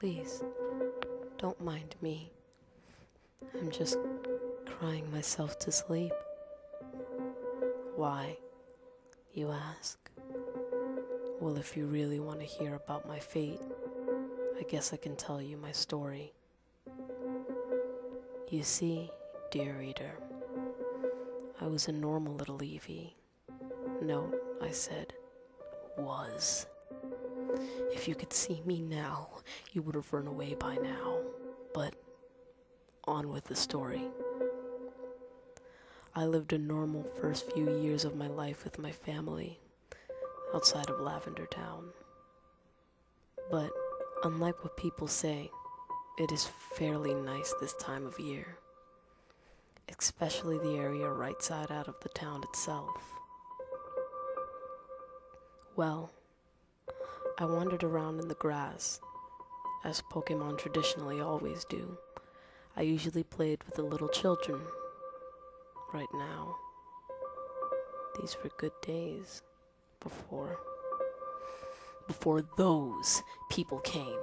Please, don't mind me. I'm just crying myself to sleep. Why, you ask? Well, if you really want to hear about my fate, I guess I can tell you my story. You see, dear reader, I was a normal little Evie. No, I said, was. If you could see me now, you would have run away by now. But on with the story. I lived a normal first few years of my life with my family outside of Lavender Town. But unlike what people say, it is fairly nice this time of year, especially the area right side out of the town itself. Well, I wandered around in the grass, as Pokemon traditionally always do. I usually played with the little children. Right now, these were good days before those people came.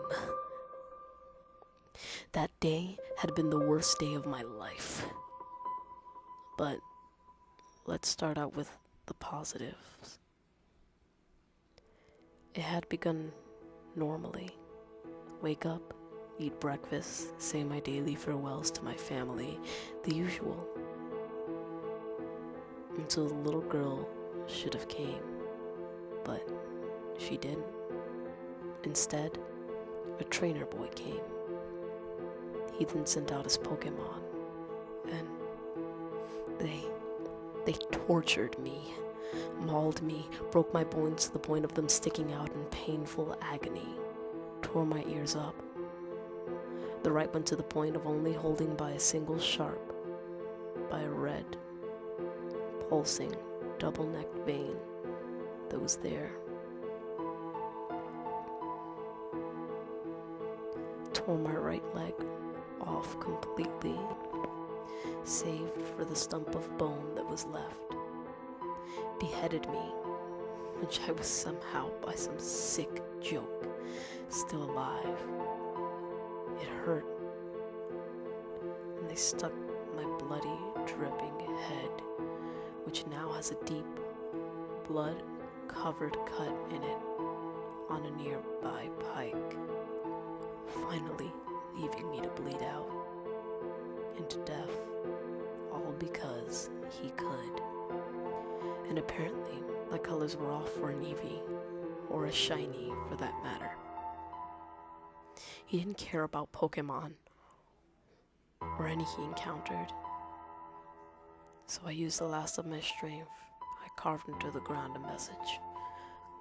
That day had been the worst day of my life. But let's start out with the positives. It had begun normally. Wake up, eat breakfast, say my daily farewells to my family, the usual. Until the little girl should have came, but she didn't. Instead, a trainer boy came. He then sent out his Pokemon, and they tortured me, mauled me, broke my bones to the point of them sticking out in painful agony, tore my ears up. The right one to the point of only holding by a single sharp, by a red, pulsing, double-necked vein that was there. Tore my right leg off completely, saved for the stump of bone that was left. Beheaded me, which I was somehow, by some sick joke, still alive. It hurt, and they stuck my bloody, dripping head, which now has a deep, blood-covered cut in it, on a nearby pike, finally leaving me to bleed out into death, all because he could. And apparently, my colors were off for an Eevee, or a shiny for that matter. He didn't care about Pokemon, or any he encountered. So I used the last of my strength. I carved into the ground a message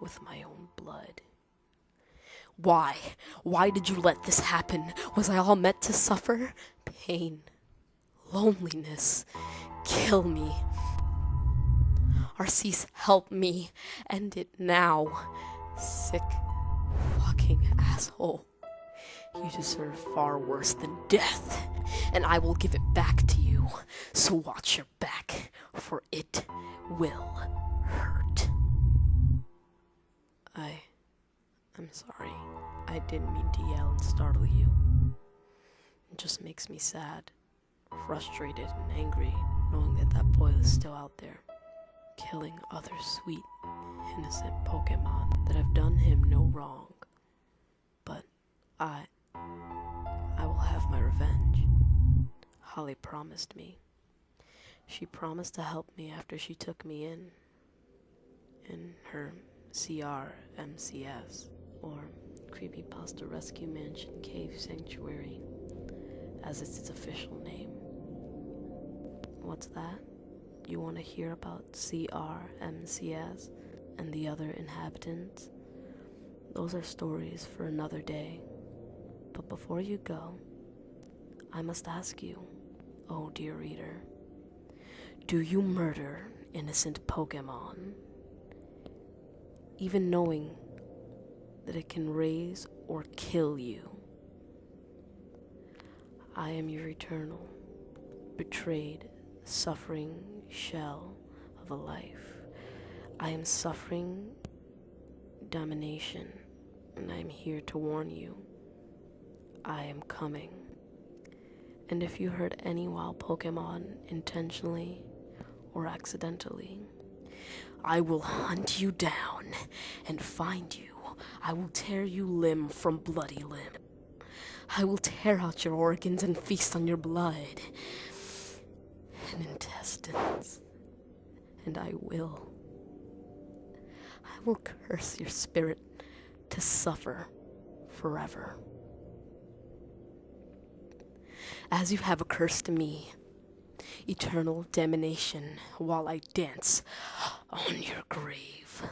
with my own blood. Why? Why did you let this happen? Was I all meant to suffer? Pain, loneliness, kill me. Arceus, help me. End it now. Sick fucking asshole. You deserve far worse than death, and I will give it back to you. So watch your back, for it will hurt. I'm sorry. I didn't mean to yell and startle you. It just makes me sad, frustrated, and angry knowing that that boy is still out there, killing other sweet, innocent Pokemon that have done him no wrong. But I will have my revenge. Holly promised me. She promised to help me after she took me in her CRMCS, or Creepypasta Rescue Mansion Cave Sanctuary, as it's its official name. What's that? You want to hear about CRMCS and the other inhabitants? Those are stories for another day. But before you go, I must ask you, oh dear reader, do you murder innocent Pokemon, even knowing that it can raise or kill you? I am your eternal, betrayed, suffering shell of a life. I am suffering damnation, and I am here to warn you I am coming. And if you hurt any wild Pokemon intentionally or accidentally, I will hunt you down and find you. I will tear you limb from bloody limb. I will tear out your organs and feast on your blood and intestines. And I will curse your spirit to suffer forever. As you have accursed me, eternal damnation while I dance on your grave.